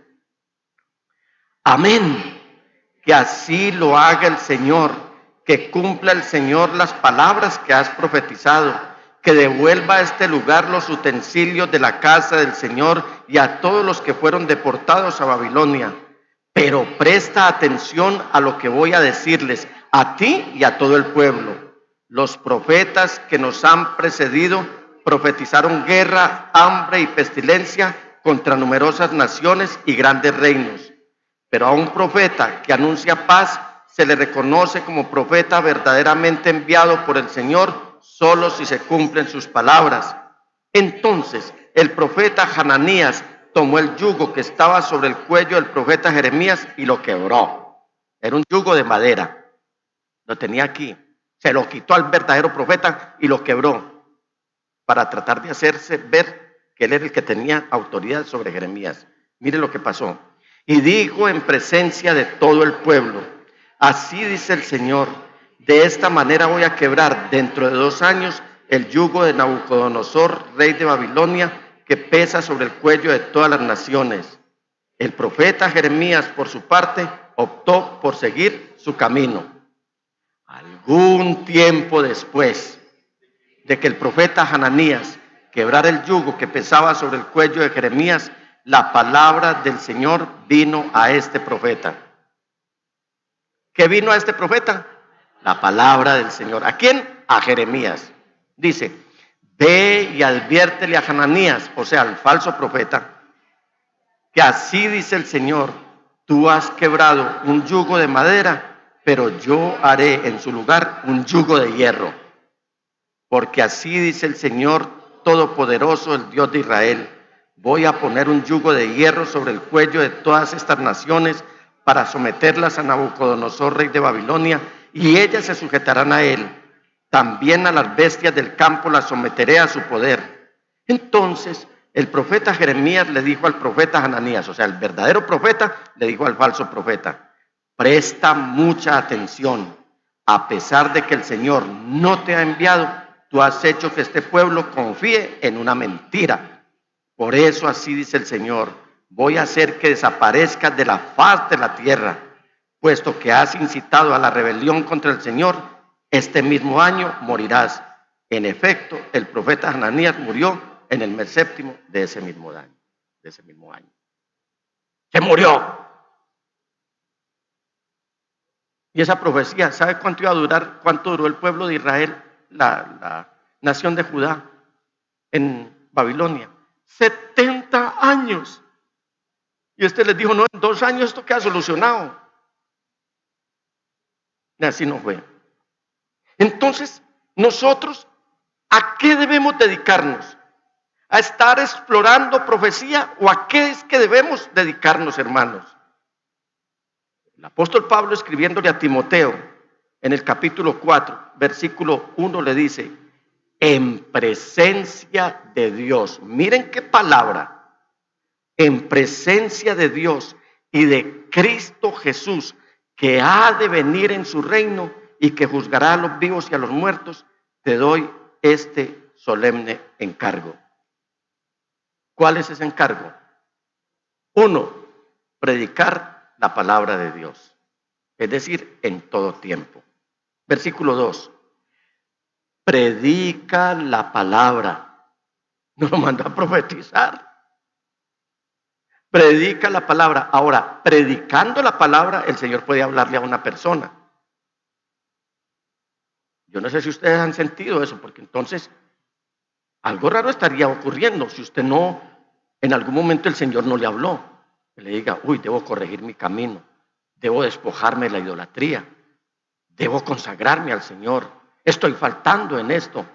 Amén, que así lo haga el Señor, que cumpla el Señor las palabras que has profetizado, que devuelva a este lugar los utensilios de la casa del Señor y a todos los que fueron deportados a Babilonia. Pero presta atención a lo que voy a decirles, a ti y a todo el pueblo. Los profetas que nos han precedido profetizaron guerra, hambre y pestilencia contra numerosas naciones y grandes reinos. Pero a un profeta que anuncia paz se le reconoce como profeta verdaderamente enviado por el Señor, solo si se cumplen sus palabras. Entonces el profeta Hananías tomó el yugo que estaba sobre el cuello del profeta Jeremías y lo quebró. Era un yugo de madera. Lo tenía aquí. Se lo quitó al verdadero profeta y lo quebró para tratar de hacerse ver que él era el que tenía autoridad sobre Jeremías. Mire lo que pasó. Y dijo en presencia de todo el pueblo: así dice el Señor, de esta manera voy a quebrar dentro de 2 años el yugo de Nabucodonosor, rey de Babilonia, que pesa sobre el cuello de todas las naciones. El profeta Jeremías, por su parte, optó por seguir su camino. Algún tiempo después de que el profeta Hananías quebrara el yugo que pesaba sobre el cuello de Jeremías, la palabra del Señor vino a este profeta. ¿Qué vino a este profeta? La palabra del Señor. ¿A quién? A Jeremías. Dice: ve y adviértele a Hananías, o sea, al falso profeta, que así dice el Señor: tú has quebrado un yugo de madera, pero yo haré en su lugar un yugo de hierro. Porque así dice el Señor Todopoderoso, el Dios de Israel: voy a poner un yugo de hierro sobre el cuello de todas estas naciones para someterlas a Nabucodonosor, rey de Babilonia, y ellas se sujetarán a él. También a las bestias del campo las someteré a su poder. Entonces el profeta Jeremías le dijo al profeta Hananías, o sea, el verdadero profeta le dijo al falso profeta: presta mucha atención. A pesar de que el Señor no te ha enviado, tú has hecho que este pueblo confíe en una mentira. Por eso así dice el Señor: voy a hacer que desaparezcas de la faz de la tierra, puesto que has incitado a la rebelión contra el Señor. Este mismo año morirás. En efecto, el profeta Hananías murió en el mes séptimo de ese mismo año. Se murió. Y esa profecía, ¿sabe cuánto iba a durar? ¿Cuánto duró el pueblo de Israel, la nación de Judá, en Babilonia? 70 años. Y les dijo: no, en 2 años esto queda solucionado. Y así no fue. Entonces, nosotros, ¿a qué debemos dedicarnos? ¿A estar explorando profecía o a qué es que debemos dedicarnos, hermanos? El apóstol Pablo, escribiéndole a Timoteo en el capítulo 4, versículo 1, le dice: en presencia de Dios. Miren qué palabra. En presencia de Dios y de Cristo Jesús, que ha de venir en su reino y que juzgará a los vivos y a los muertos, te doy este solemne encargo. ¿Cuál es ese encargo? 1, predicar la palabra de Dios, es decir, en todo tiempo. Versículo 2, predica la palabra. No lo mandó a profetizar. Predica la palabra. Ahora, predicando la palabra, el Señor puede hablarle a una persona. Yo no sé si ustedes han sentido eso, porque entonces algo raro estaría ocurriendo si usted no, en algún momento el Señor no le habló. Que le diga, uy, debo corregir mi camino, debo despojarme de la idolatría, debo consagrarme al Señor, estoy faltando en esto,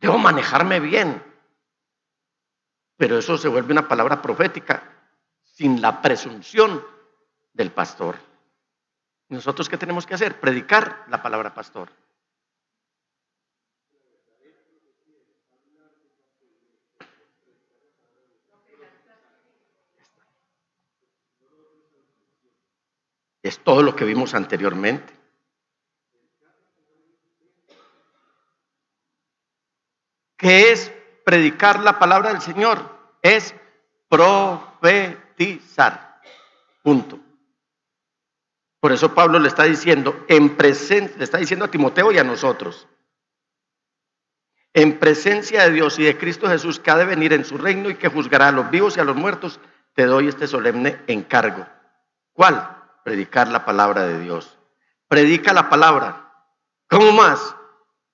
debo manejarme bien. Pero eso se vuelve una palabra profética sin la presunción del pastor. ¿Nosotros qué tenemos que hacer? Predicar la palabra pastor. Es todo lo que vimos anteriormente. ¿Qué es predicar la palabra del Señor? Es profetizar. Punto. Por eso Pablo le está diciendo le está diciendo a Timoteo y a nosotros, en presencia de Dios y de Cristo Jesús, que ha de venir en su reino y que juzgará a los vivos y a los muertos, te doy este solemne encargo. ¿Cuál? Predicar la palabra de Dios. Predica la palabra. ¿Cómo más?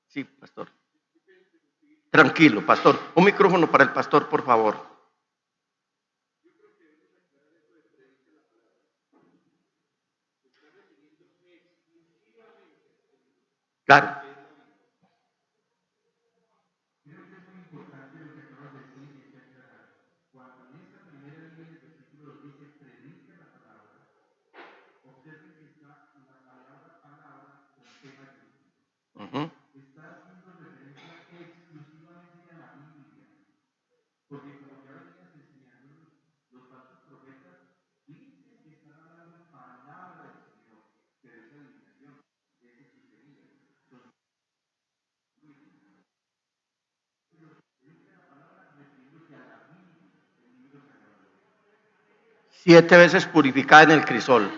Sí, pastor. Tranquilo, pastor. Un micrófono para el pastor, por favor. Claro. Uh-huh. Siete veces purificada en el crisol.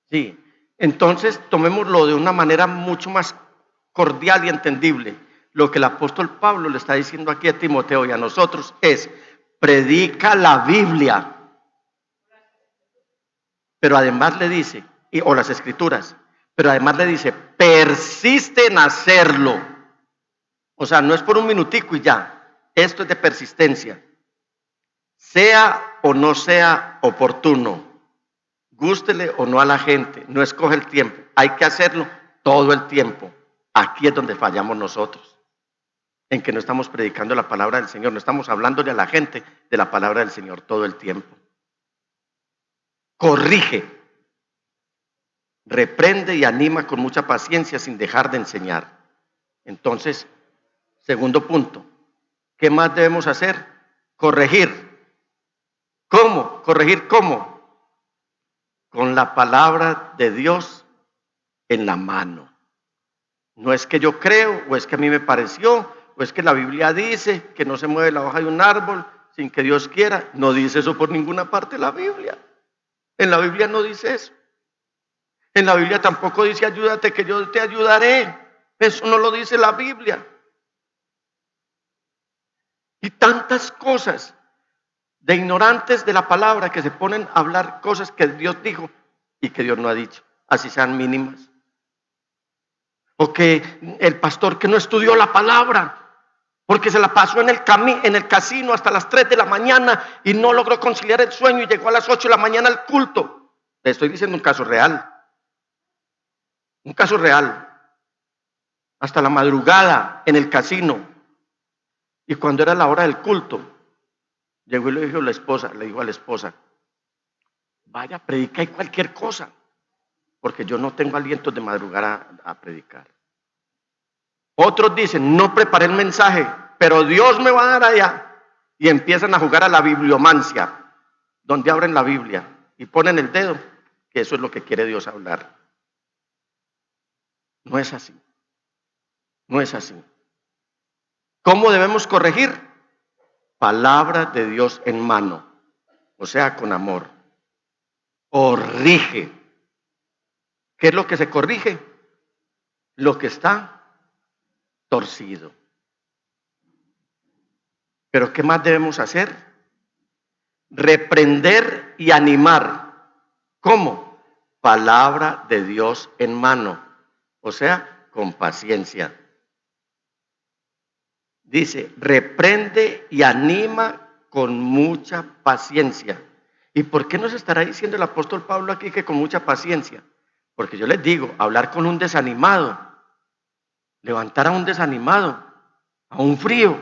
Sí, entonces tomémoslo de una manera mucho más cordial y entendible. Lo que el apóstol Pablo le está diciendo aquí a Timoteo y a nosotros es, predica la Biblia. Pero además le dice, o las escrituras, pero además le dice, persiste en hacerlo. O sea, no es por un minutico y ya, esto es de persistencia. Sea o no sea oportuno, gústele o no a la gente, no escoge el tiempo, hay que hacerlo todo el tiempo. Aquí es donde fallamos nosotros, en que no estamos predicando la palabra del Señor, no estamos hablándole a la gente de la palabra del Señor todo el tiempo. Corrige, reprende y anima con mucha paciencia sin dejar de enseñar. Entonces, segundo punto, ¿qué más debemos hacer? Corregir. ¿Cómo? ¿Corregir cómo? Con la palabra de Dios en la mano. No es que yo creo, o es que a mí me pareció, o es que la Biblia dice que no se mueve la hoja de un árbol sin que Dios quiera. No dice eso por ninguna parte de la Biblia. En la Biblia no dice eso. En la Biblia tampoco dice ayúdate que yo te ayudaré. Eso no lo dice la Biblia. Y tantas cosas de ignorantes de la palabra que se ponen a hablar cosas que Dios dijo y que Dios no ha dicho, así sean mínimas. O que el pastor que no estudió la palabra porque se la pasó en el casino hasta las 3 de la mañana y no logró conciliar el sueño y llegó a las 8 de la mañana al culto. Le estoy diciendo un caso real. Un caso real. Hasta la madrugada en el casino. Y cuando era la hora del culto, llegó y le dijo a la esposa, vaya, predica y cualquier cosa, porque yo no tengo aliento de madrugar a predicar. Otros dicen, no preparé el mensaje, pero Dios me va a dar allá. Y empiezan a jugar a la bibliomancia, donde abren la Biblia y ponen el dedo, que eso es lo que quiere Dios hablar. No es así. No es así. ¿Cómo debemos corregir? Palabra de Dios en mano, o sea, con amor. Corrige. ¿Qué es lo que se corrige? Lo que está torcido. Pero ¿qué más debemos hacer? Reprender y animar. ¿Cómo? palabra de Dios en mano, o sea, con paciencia. Dice, reprende y anima con mucha paciencia. ¿Y por qué nos estará diciendo el apóstol Pablo aquí que con mucha paciencia? Porque yo les digo, hablar con un desanimado, levantar a un desanimado, a un frío,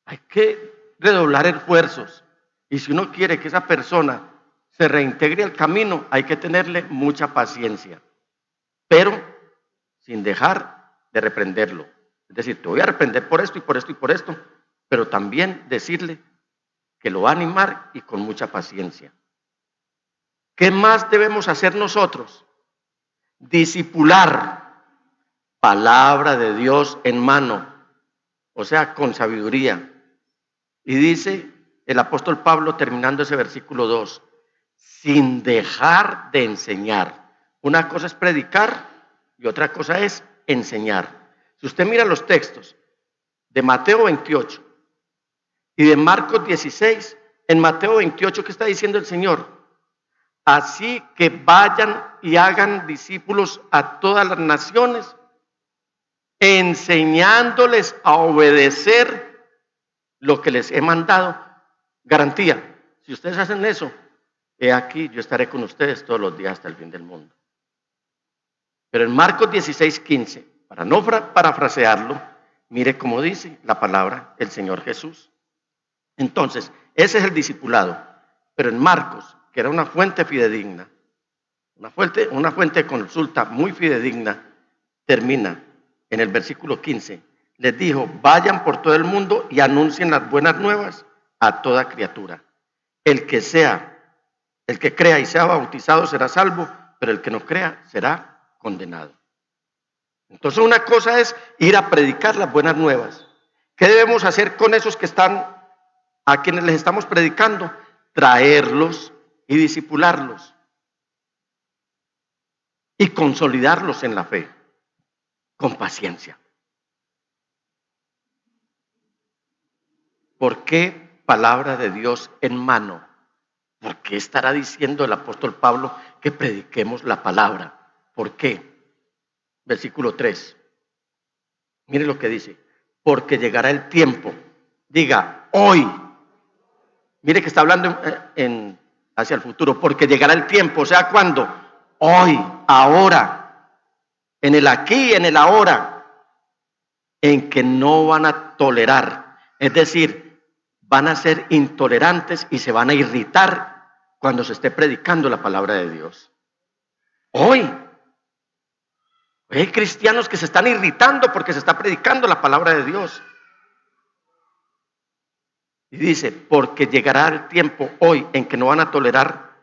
hay que redoblar esfuerzos. Y si uno quiere que esa persona se reintegre al camino, hay que tenerle mucha paciencia, pero sin dejar de reprenderlo. Es decir, te voy a reprender por esto y por esto y por esto, pero también decirle que lo va a animar y con mucha paciencia. ¿Qué más debemos hacer nosotros? Discipular, palabra de Dios en mano, o sea, con sabiduría. Y dice el apóstol Pablo terminando ese versículo 2, sin dejar de enseñar. Una cosa es predicar y otra cosa es enseñar. Si usted mira los textos de Mateo 28 y de Marcos 16, en Mateo 28, ¿qué está diciendo el Señor? Así que vayan y hagan discípulos a todas las naciones, enseñándoles a obedecer lo que les he mandado. Garantía, si ustedes hacen eso, he aquí, yo estaré con ustedes todos los días hasta el fin del mundo. Pero en Marcos 16:15, para no parafrasearlo, mire cómo dice la palabra el Señor Jesús. Entonces, ese es el discipulado. Pero en Marcos, que era una fuente fidedigna, una fuente de consulta muy fidedigna, termina en el versículo 15. Les dijo, vayan por todo el mundo y anuncien las buenas nuevas a toda criatura. El que crea y sea bautizado será salvo, pero el que no crea será condenado. Entonces una cosa es ir a predicar las buenas nuevas. ¿Qué debemos hacer con esos que están, a quienes les estamos predicando? Traerlos y discipularlos y consolidarlos en la fe, con paciencia. ¿Por qué palabra de Dios en mano? ¿Por qué estará diciendo el apóstol Pablo que prediquemos la palabra? ¿Por qué? Versículo 3. Mire lo que dice. Porque llegará el tiempo. Diga, hoy. Mire que está hablando hacia el futuro. Porque llegará el tiempo. O sea, ¿cuándo? Hoy, ahora. En el aquí, en el ahora. En que no van a tolerar. Es decir, van a ser intolerantes y se van a irritar cuando se esté predicando la palabra de Dios. Hoy. Hay cristianos que se están irritando porque se está predicando la palabra de Dios. Y dice, porque llegará el tiempo hoy en que no van a tolerar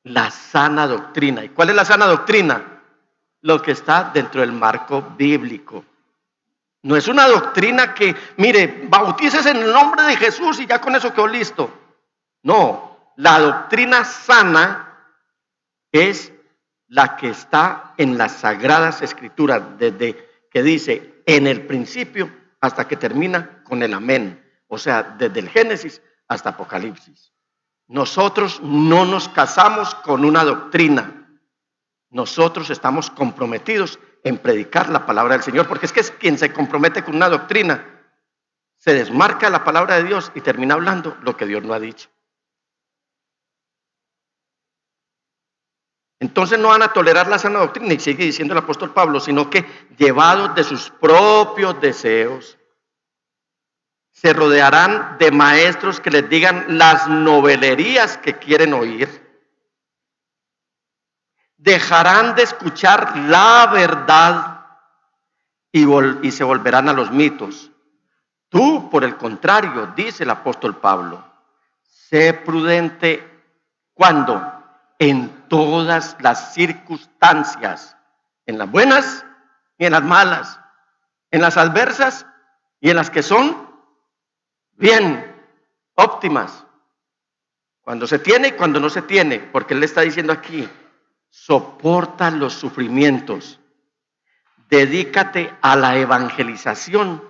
la sana doctrina. ¿Y cuál es la sana doctrina? Lo que está dentro del marco bíblico. No es una doctrina que, mire, bautícese en el nombre de Jesús y ya con eso quedó listo. No, la doctrina sana es la que está en las Sagradas Escrituras, desde que dice en el principio hasta que termina con el amén. O sea, desde el Génesis hasta Apocalipsis. Nosotros no nos casamos con una doctrina. Nosotros estamos comprometidos en predicar la palabra del Señor, porque es que es quien se compromete con una doctrina, se desmarca la palabra de Dios y termina hablando lo que Dios no ha dicho. Entonces no van a tolerar la sana doctrina, y sigue diciendo el apóstol Pablo, sino que llevados de sus propios deseos, se rodearán de maestros que les digan las novelerías que quieren oír. Dejarán de escuchar la verdad y se volverán a los mitos. Tú, por el contrario, dice el apóstol Pablo, sé prudente cuando en todas las circunstancias, en las buenas y en las malas, en las adversas y en las que son bien, óptimas, cuando se tiene y cuando no se tiene, porque él le está diciendo aquí, soporta los sufrimientos, dedícate a la evangelización,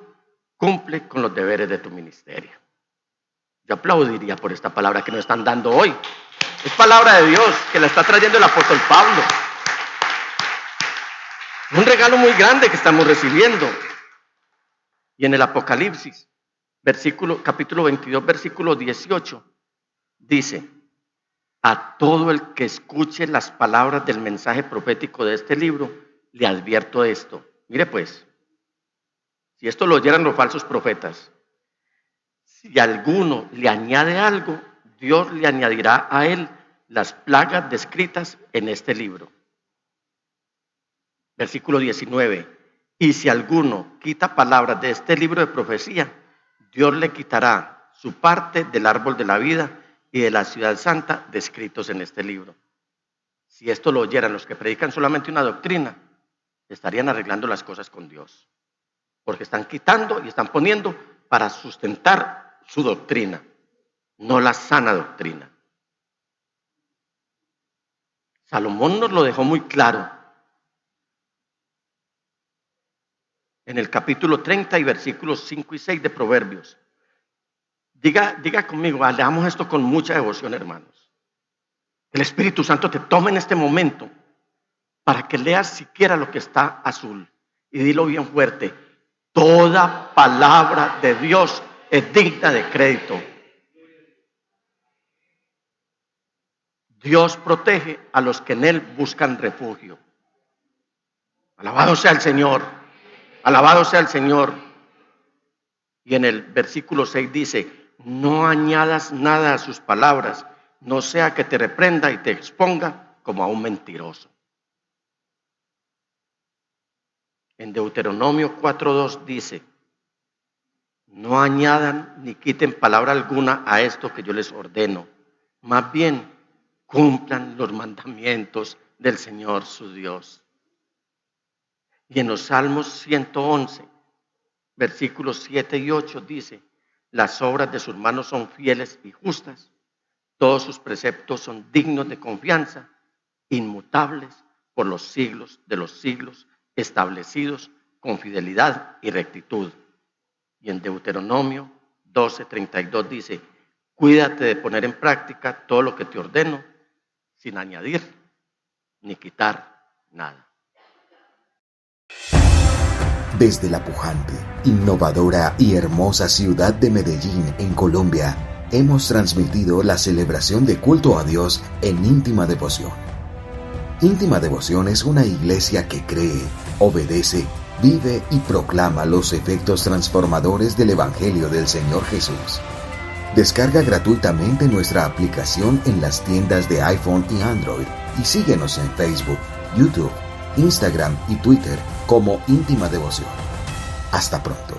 cumple con los deberes de tu ministerio. Yo aplaudiría por esta palabra que nos están dando hoy, Es palabra de Dios que la está trayendo el apóstol Pablo. Un regalo muy grande que estamos recibiendo. Y en el Apocalipsis, capítulo 22, versículo 18, dice: a todo el que escuche las palabras del mensaje profético de este libro, le advierto esto. Mire pues, si esto lo oyeran los falsos profetas, si alguno le añade algo, Dios le añadirá a él las plagas descritas en este libro. Versículo 19. Y si alguno quita palabras de este libro de profecía, Dios le quitará su parte del árbol de la vida y de la ciudad santa descritos en este libro. Si esto lo oyeran los que predican solamente una doctrina, estarían arreglando las cosas con Dios, porque están quitando y están poniendo para sustentar su doctrina, no la sana doctrina. Salomón nos lo dejó muy claro en el capítulo 30 y versículos 5 y 6 de Proverbios. Diga conmigo, leamos esto con mucha devoción, hermanos. El Espíritu Santo te toma en este momento para que leas siquiera lo que está azul. Y dilo bien fuerte: toda palabra de Dios es digna de crédito. Dios protege a los que en Él buscan refugio. Alabado sea el Señor. Alabado sea el Señor. Y en el versículo 6 dice: no añadas nada a sus palabras, no sea que te reprenda y te exponga como a un mentiroso. En Deuteronomio 4:2 dice: no añadan ni quiten palabra alguna a esto que yo les ordeno, más bien cumplan los mandamientos del Señor su Dios. Y en los Salmos 111, versículos 7 y 8 dice: las obras de sus manos son fieles y justas, todos sus preceptos son dignos de confianza, inmutables por los siglos de los siglos, establecidos con fidelidad y rectitud. Y en Deuteronomio 12:32 dice: cuídate de poner en práctica todo lo que te ordeno, sin añadir ni quitar nada. Desde la pujante, innovadora y hermosa ciudad de Medellín, en Colombia, hemos transmitido la celebración de culto a Dios en íntima devoción. Íntima Devoción es una iglesia que cree, obedece, vive y proclama los efectos transformadores del Evangelio del Señor Jesús. Descarga gratuitamente nuestra aplicación en las tiendas de iPhone y Android y síguenos en Facebook, YouTube, Instagram y Twitter como Íntima Devoción. Hasta pronto.